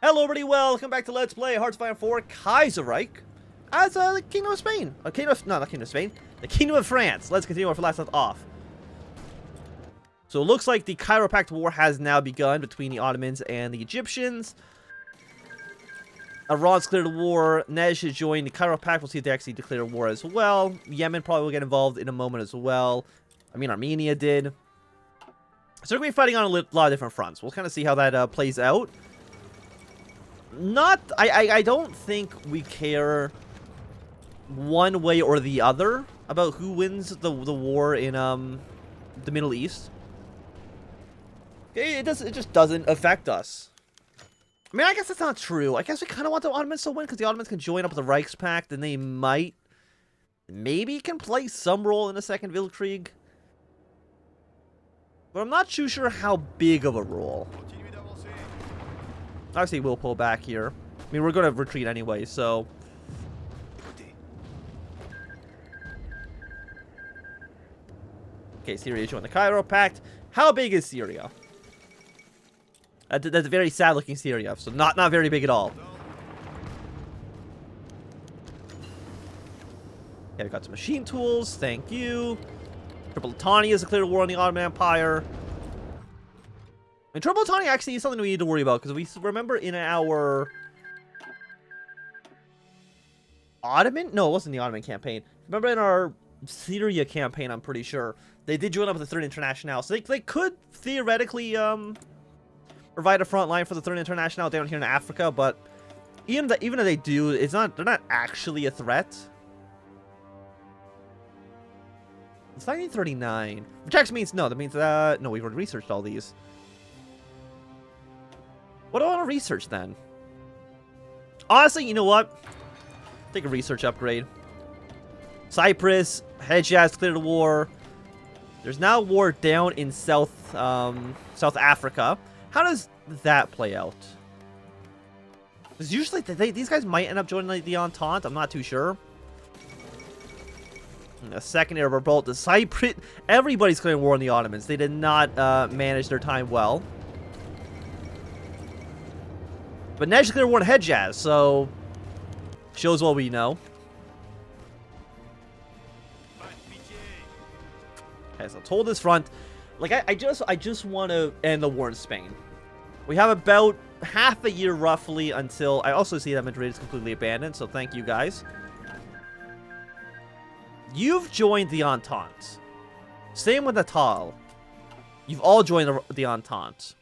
Hello everybody, welcome back to Let's Play Hearts of Iron 4 Kaiserreich as the Kingdom of Spain. Not Kingdom of Spain, the Kingdom of France. Let's continue our last left off. So it looks like the Cairo Pact War has now begun between the Ottomans and the Egyptians. Iran's cleared the war. Nej has joined the Cairo Pact. We'll see if they actually declare war as well. Yemen probably will get involved in a moment as well. I mean, Armenia did. So they're going to be fighting on a lot of different fronts. We'll kind of see how that plays out. I don't think we care one way or the other about who wins the war in the Middle East. It just doesn't affect us. I mean, I guess that's not true. I guess we kind of want the Ottomans to win because the Ottomans can join up with the Reichspakt and they maybe can play some role in the Second Weltkrieg. But I'm not too sure how big of a role. Obviously, we'll pull back here. I mean, we're going to retreat anyway, so... Okay, Syria joined the Cairo Pact. How big is Syria? That's a very sad-looking Syria, so not very big at all. Okay, we got some machine tools. Thank you. Tripolitania has declared war on the Ottoman Empire. I mean, Tripolitania actually is something we need to worry about, because we remember in our... Ottoman? No, it wasn't the Ottoman campaign. Remember in our Syria campaign, I'm pretty sure, they did join up with the Third International, so they could theoretically provide a front line for the Third International down here in Africa, but even if they do, they're not actually a threat. It's 1939, which actually means no. That means no, we've already researched all these. What do I want to research then? Honestly, you know what? Take a research upgrade. Cyprus, Hejaz cleared the war. There's now war down in South Africa. How does that play out? Because usually these guys might end up joining the Entente. I'm not too sure. A second Arab revolt. The Cyprus. Everybody's clearing war on the Ottomans. They did not manage their time well. But Nej cleared war on Hejaz, so shows what we know. Okay, so hold this front. Like I just want to end the war in Spain. We have about half a year roughly until I also see that Madrid is completely abandoned. So thank you guys. You've joined the Entente. Same with Natal. You've all joined the Entente.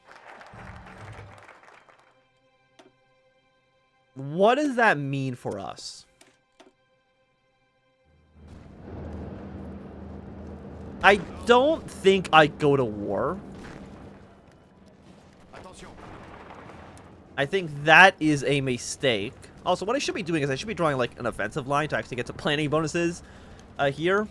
What does that mean for us? I don't think I go to war. I think that is a mistake. Also, what I should be doing is I should be drawing like an offensive line to actually get some planning bonuses here.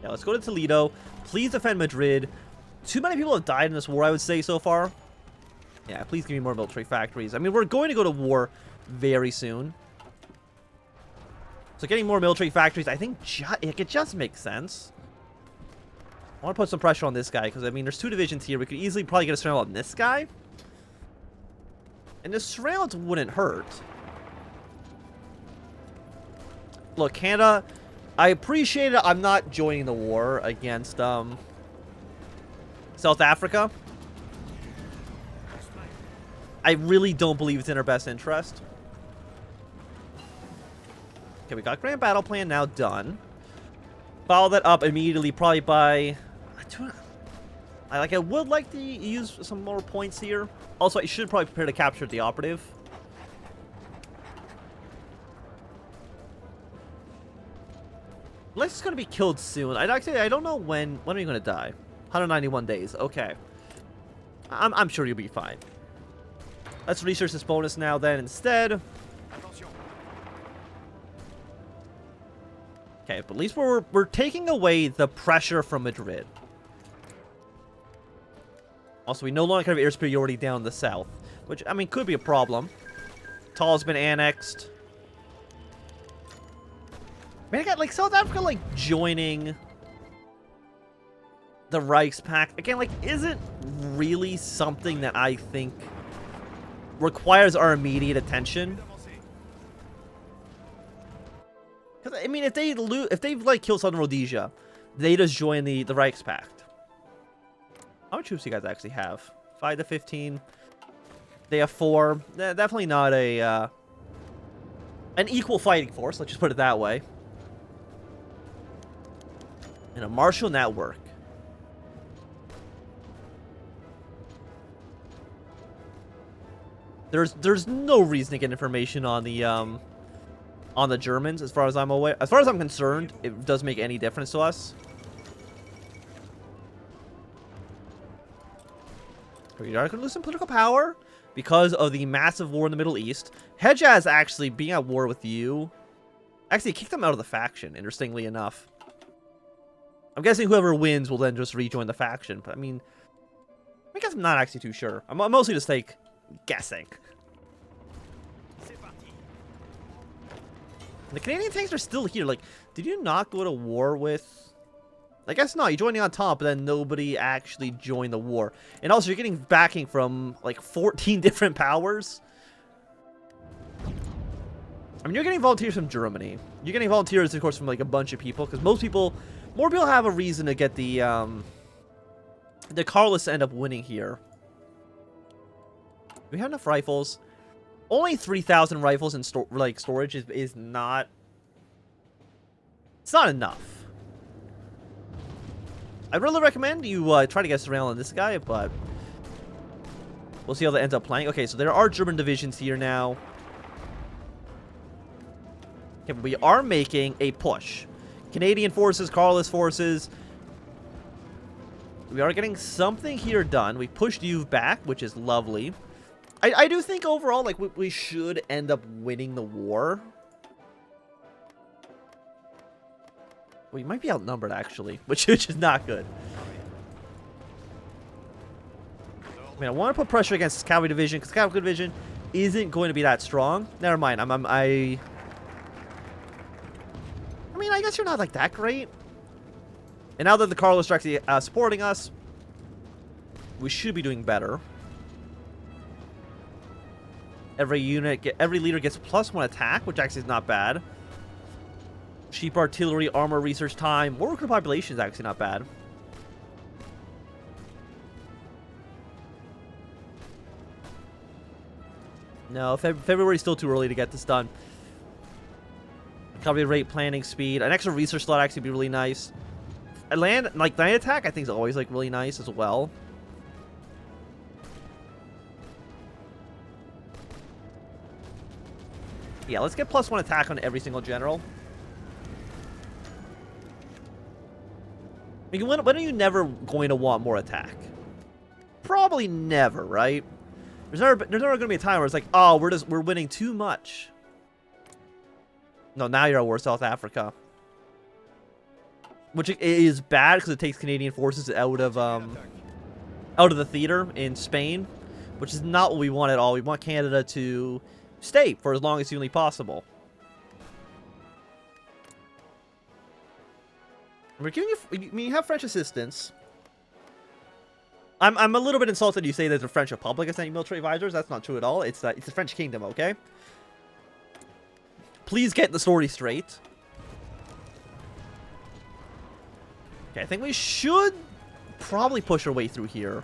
Yeah, let's go to Toledo. Please defend Madrid. Too many people have died in this war, I would say, so far. Yeah, please give me more military factories. I mean, we're going to go to war very soon. So getting more military factories, I think it just makes sense. I want to put some pressure on this guy, because, I mean, there's two divisions here. We could easily probably get a surround on this guy. And the surrounds wouldn't hurt. Look, Canada, I appreciate it. I'm not joining the war against South Africa. I really don't believe it's in our best interest. Okay, we got Grand Battle Plan now done. Follow that up immediately, probably by... I would like to use some more points here. Also, I should probably prepare to capture the operative. Lex is going to be killed soon. I don't know when are you going to die? 191 days. Okay. I'm sure you'll be fine. Let's research this bonus now then instead. Okay, but at least we're taking away the pressure from Madrid. Also, we no longer have air superiority down in the south, which, I mean, could be a problem. Tal's been annexed. Man, I got, like, South Africa, like, joining the Reichspakt, again, like, isn't really something that I think requires our immediate attention. Because, I mean, if they like, kill Southern Rhodesia, they just join the Reichspakt. How many troops do you guys actually have? 5 to 15. They have 4. Definitely not an equal fighting force, let's just put it that way. And a martial network. There's no reason to get information on the Germans, as far as I'm aware. As far as I'm concerned, it doesn't make any difference to us. We are going to lose some political power because of the massive war in the Middle East. Hejaz actually being at war with you actually kicked them out of the faction, interestingly enough. I'm guessing whoever wins will then just rejoin the faction, but I mean, I guess I'm not actually too sure. I'm mostly just like guessing. The Canadian tanks are still here. Like, did you not go to war with... I guess not. You're joining on top, but then nobody actually joined the war. And also, you're getting backing from, like, 14 different powers. I mean, you're getting volunteers from Germany. You're getting volunteers, of course, from, like, a bunch of people. Because more people have a reason to get the Carlists to end up winning here. We have enough rifles. Only 3,000 rifles in storage is not... It's not enough. I'd really recommend you try to get surrounded on this guy, but... We'll see how that ends up playing. Okay, so there are German divisions here now. Okay, but we are making a push. Canadian forces, Carlist forces. We are getting something here done. We pushed you back, which is lovely. I do think overall, like, we should end up winning the war. We might be outnumbered, actually, which is not good. I mean, I want to put pressure against this cavalry division, because cavalry division isn't going to be that strong. Never mind. I mean, I guess you're not, like, that great. And now that the Carlists are actually supporting us, we should be doing better. Every leader gets +1 attack, which actually is not bad. Cheap artillery, armor research time. War recruit population is actually not bad. No, February is still too early to get this done. Recovery rate, planning speed. An extra research slot actually be really nice. Land attack I think is always like really nice as well. Yeah, let's get +1 attack on every single general. I mean, when are you never going to want more attack? Probably never, right? There's never going to be a time where it's like, oh, we're winning too much. No, now you're at war South Africa, which is bad because it takes Canadian forces out of the theater in Spain, which is not what we want at all. We want Canada to stay for as long as humanly possible. We're giving you, I mean, you have French assistance. I'm a little bit insulted you say that the French Republic is sending military advisors. That's not true at all. It's the French Kingdom, okay? Please get the story straight. Okay, I think we should probably push our way through here.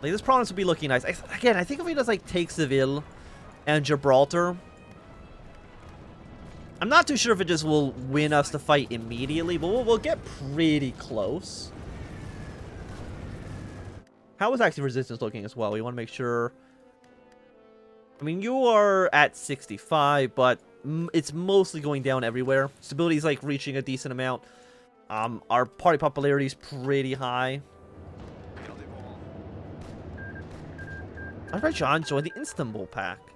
Like, this province would be looking nice. Again, I think if we just, like, take Seville and Gibraltar, I'm not too sure if it just will win us the fight immediately, but we'll get pretty close. How is actually resistance looking as well? We want to make sure. I mean, you are at 65, but it's mostly going down everywhere. Stability is like reaching a decent amount. Our party popularity is pretty high. Azerbaijan joined the Istanbul Pact.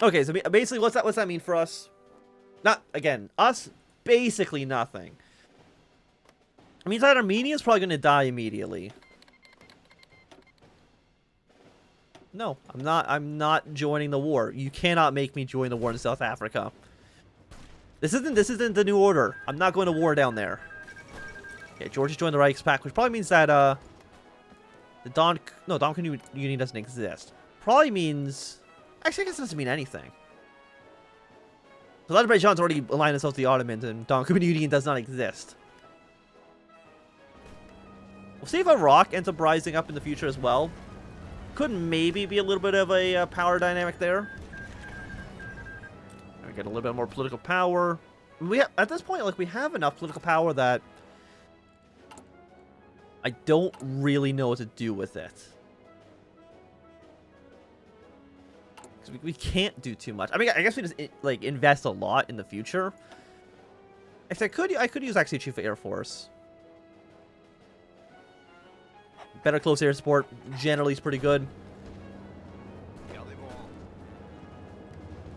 Okay, so basically, what's that mean for us? Not, again, us, basically nothing. It means that Armenia is probably going to die immediately. No, I'm not joining the war. You cannot make me join the war in South Africa. This isn't the New Order. I'm not going to war down there. Okay, Georgia joined the Reichspakt, which probably means that the Don Union doesn't exist. Probably means, actually, I guess it doesn't mean anything. So Azerbaijan's already aligned itself to the Ottomans, and Don Union does not exist. We'll see if Iraq ends up rising up in the future as well. Could maybe be a little bit of a power dynamic there. We get a little bit more political power. At this point, like, we have enough political power that I don't really know what to do with it. We can't do too much. I mean, I guess we just like invest a lot in the future. Actually, I could use actually Chief of Air Force. Better close air support generally is pretty good.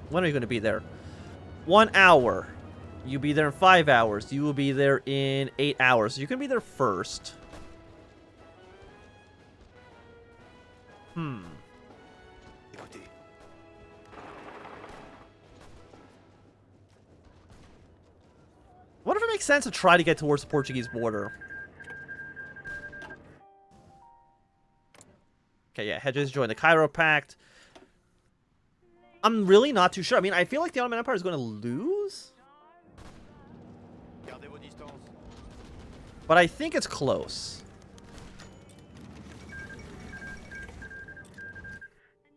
When are you going to be there? 1 hour. You'll be there in 5 hours. You will be there in 8 hours. So you're going to be there first. What if it makes sense to try to get towards the Portuguese border? Okay, yeah, Hedges joined the Cairo Pact. I'm really not too sure. I mean, I feel like the Ottoman Empire is going to lose. But I think it's close.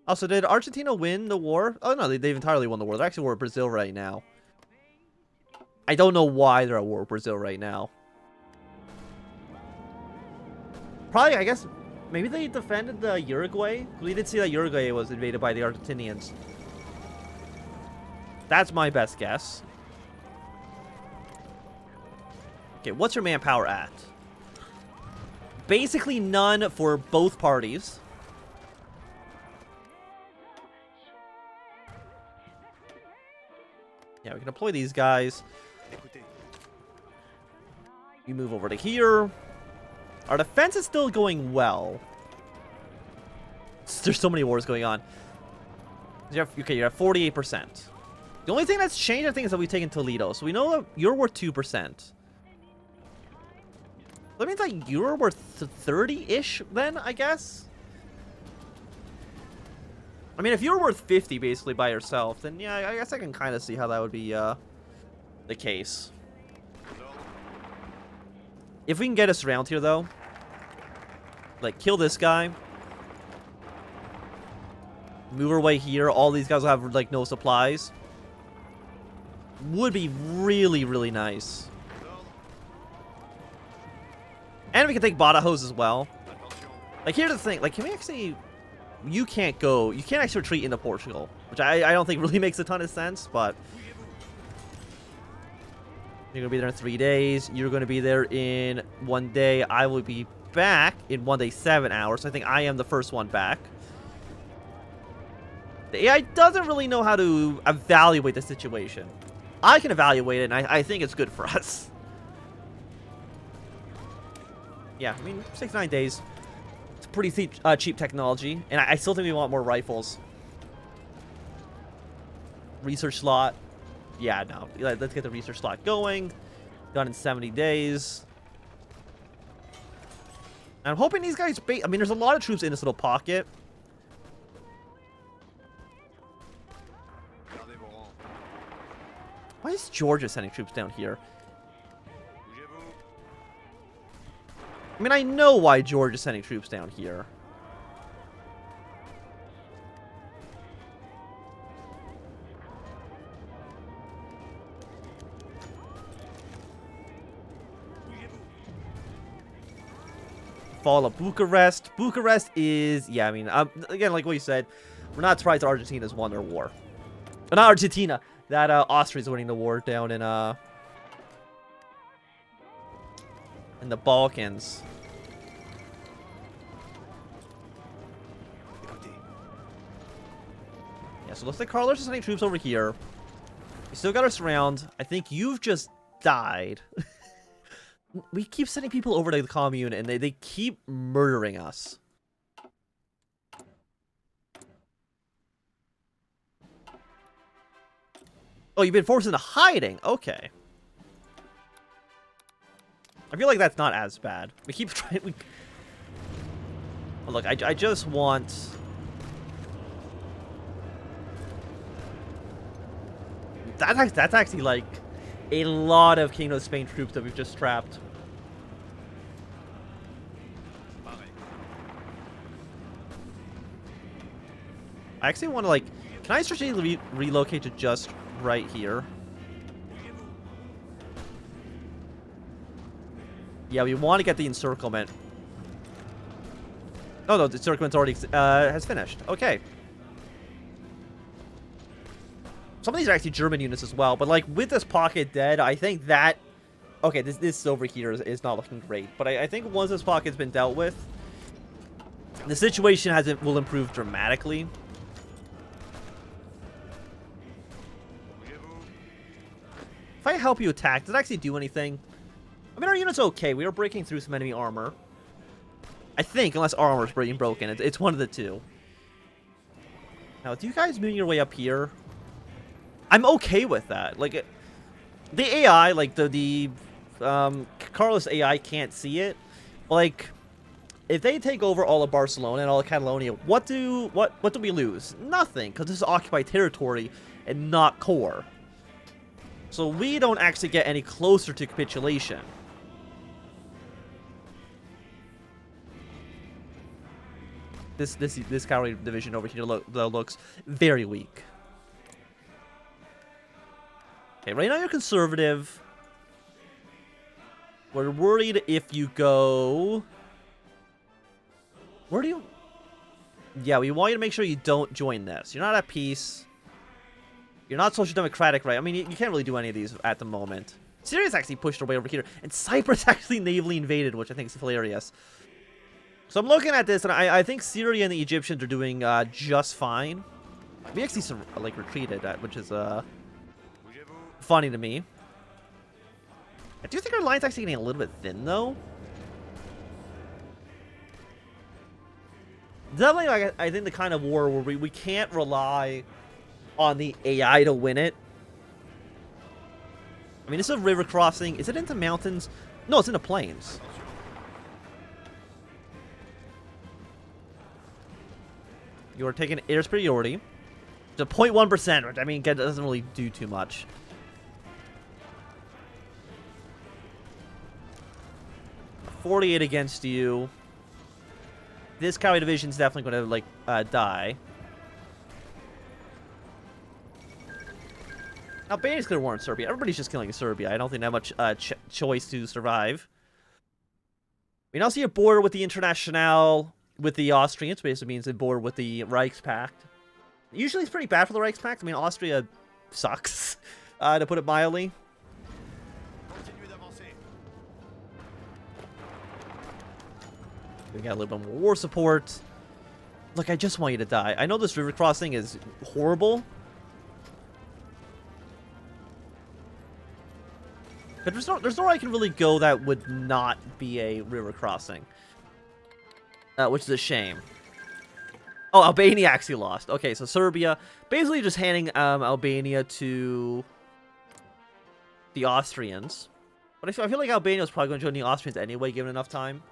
Also, did Argentina win the war? Oh, no, they've entirely won the war. They're actually at war with Brazil right now. I don't know why they're at war with Brazil right now. Probably, I guess, maybe they defended the Uruguay. We did see that Uruguay was invaded by the Argentinians. That's my best guess. Okay, what's your manpower at? Basically none for both parties. Yeah, we can deploy these guys. You move over to here. Our defense is still going well. There's so many wars going on. Okay, you're at 48%. The only thing that's changed, I think, is that we've taken Toledo. So we know that you're worth 2%. That means like you're worth 30-ish then, I guess? I mean, if you're worth 50 basically by yourself, then yeah, I guess I can kind of see how that would be the case. If we can get us around here, though, like, kill this guy, move our way here, all these guys will have, like, no supplies, would be really, really nice. And we can take Badajoz as well. Like, here's the thing, like, can we actually... You can't actually retreat into Portugal, which I don't think really makes a ton of sense, but... You're going to be there in 3 days. You're going to be there in 1 day. I will be back in 1 day, 7 hours. So I think I am the first one back. The AI doesn't really know how to evaluate the situation. I can evaluate it, and I think it's good for us. Yeah, I mean, 6-9 days. It's pretty cheap technology, and I still think we want more rifles. Research slot. Yeah, no. Let's get the research slot going. Done in 70 days. I'm hoping these guys... I mean, there's a lot of troops in this little pocket. Why is Georgia sending troops down here? I mean, I know why Georgia's sending troops down here. Fall of Bucharest. Bucharest is... Yeah, I mean, again, like what you said, we're not surprised Argentina's won their war. Not Argentina. That Austria's winning the war down in the Balkans. Yeah, so it looks like Carlos is sending troops over here. We still got us around. I think you've just died. We keep sending people over to the commune, and they keep murdering us. Oh, you've been forced into hiding. Okay. I feel like that's not as bad. We keep trying. Look, I just want. That's actually like a lot of Kingdom of Spain troops that we've just trapped. I actually want to like. Can I strategically relocate to just right here? Yeah, we want to get the encirclement. Oh no, the encirclement's already has finished. Okay. Some of these are actually German units as well, but like with this pocket dead, I think that okay, this over here is not looking great. But I think once this pocket's been dealt with, the situation will improve dramatically. If I help you attack, does it actually do anything? I mean, our unit's okay. We are breaking through some enemy armor. I think, unless our armor's being broken. It's one of the two. Now, do you guys moving your way up here? I'm okay with that. Like, the AI, like, Carlos AI can't see it. Like, if they take over all of Barcelona and all of Catalonia, what do we lose? Nothing, because this is occupied territory and not core. So we don't actually get any closer to capitulation. This cavalry division over here looks very weak. Okay, right now you're conservative. We're worried if you go. Where do you? Yeah, we want you to make sure you don't join this. You're not at peace. You're not social democratic, right? I mean, you can't really do any of these at the moment. Syria's actually pushed her way over here, and Cyprus actually navally invaded, which I think is hilarious. So I'm looking at this, and I think Syria and the Egyptians are doing just fine. We actually like retreated, which is funny to me. I do think our line's actually getting a little bit thin, though. Definitely, like, I think the kind of war where we can't rely on the AI to win it. I mean, this is a river crossing. Is it into mountains? No, it's in the plains. You are taking air superiority. To 0.1%, which I mean, it doesn't really do too much. .48 against you. This cavalry division is definitely going to like die. Albania's going to warn Serbia. Everybody's just killing Serbia. I don't think that much choice to survive. We now see a border with the Internationale, with the Austrians. Basically means a border with the Reichspakt. Usually it's pretty bad for the Reichspakt. I mean, Austria sucks, to put it mildly. We got a little bit more war support. Look, I just want you to die. I know this river crossing is horrible. But there's nowhere I can really go that would not be a river crossing. Which is a shame. Oh, Albania actually lost. Okay, so Serbia basically just handing Albania to the Austrians. But I feel like Albania is probably going to join the Austrians anyway, given enough time.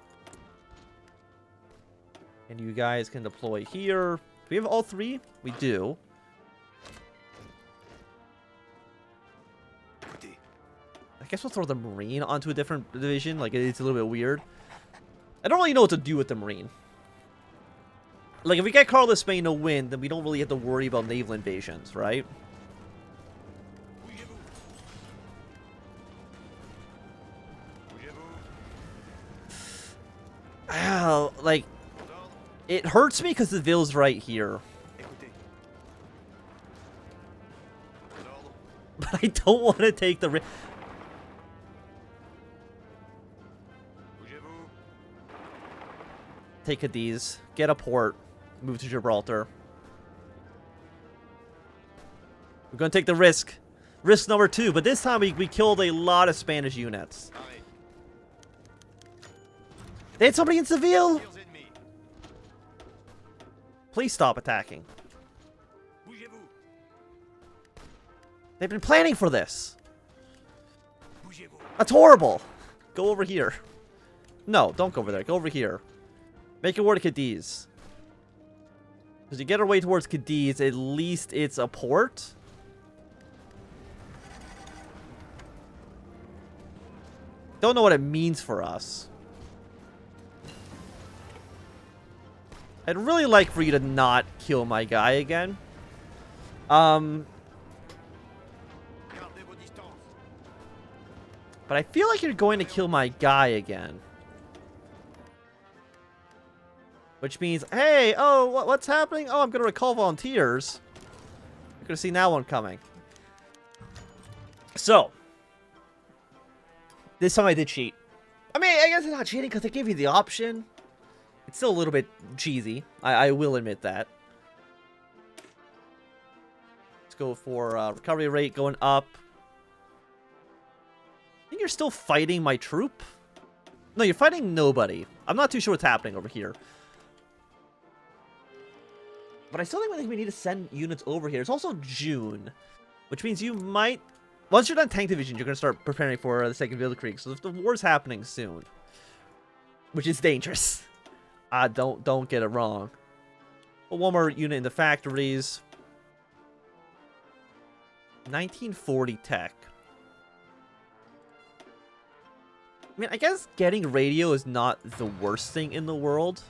And you guys can deploy here. Do we have all three? We do. I guess we'll throw the Marine onto a different division. Like, it's a little bit weird. I don't really know what to do with the Marine. Like, if we get Carlos Spain to win, then we don't really have to worry about naval invasions, right? Oh, like, it hurts me because the Ville's right here. But I don't want to take the risk. Take Cadiz, get a port, move to Gibraltar. We're going to take the risk. Risk number 2, but this time we killed a lot of Spanish units. They had somebody in Seville! Please stop attacking. They've been planning for this. That's horrible. Go over here. No, don't go over there. Go over here. Make it war to Cadiz. Because you get our way towards Cadiz, at least it's a port. Don't know what it means for us. I'd really like for you to not kill my guy again. But I feel like you're going to kill my guy again. Which means, hey, oh, what's happening? Oh, I'm going to recall volunteers. You're going to see that one coming. So. This time I did cheat. I mean, I guess it's not cheating because they gave you the option. It's still a little bit cheesy. I will admit that. Let's go for recovery rate going up. I think you're still fighting my troop. No, you're fighting nobody. I'm not too sure what's happening over here. But I still think we need to send units over here. It's also June, which means you might... Once you're done tank division, you're going to start preparing for the Second Weltkrieg. So if the war's happening soon, which is dangerous. Don't get it wrong. But one more unit in the factories. 1940 tech. I mean, I guess getting radio is not the worst thing in the world.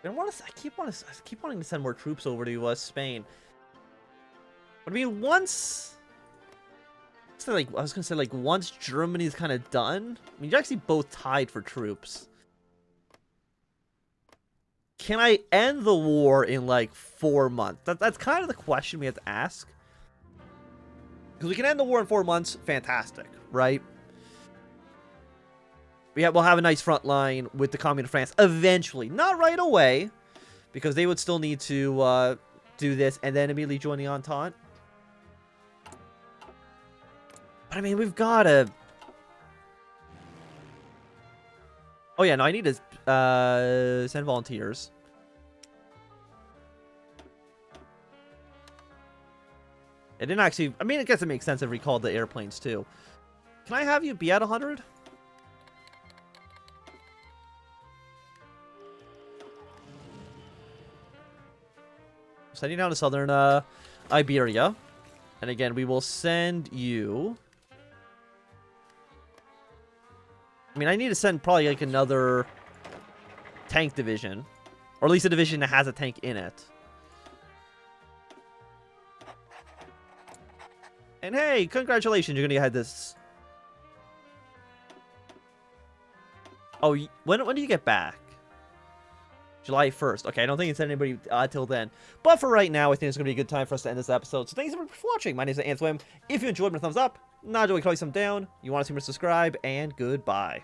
I keep wanting to send more troops over to Spain. But I mean, once, I was gonna say like once Germany's kind of done, I mean, you're actually both tied for troops. Can I end the war in like 4 months? That's kind of the question we have to ask. Because we can end the war in 4 months, fantastic, right? We'll have a nice front line with the Commune of France eventually. Not right away, because they would still need to do this and then immediately join the Entente. But I mean, we've got to... Oh yeah, no, I need to send volunteers. It didn't actually... I mean, I guess it makes sense if we called the airplanes too. Can I have you be at 100? Sending down to southern Iberia. And again, we will send you... I mean, I need to send probably like another tank division. Or at least a division that has a tank in it. And hey, congratulations, you're going to get this. Oh, when do you get back? July 1st. Okay, I don't think it's anybody till then. But for right now, I think it's going to be a good time for us to end this episode. So thanks everyone for watching. My name is Anthnwam. If you enjoyed, my thumbs up. Not enjoying, thumbs down. You want to see more, subscribe, and goodbye.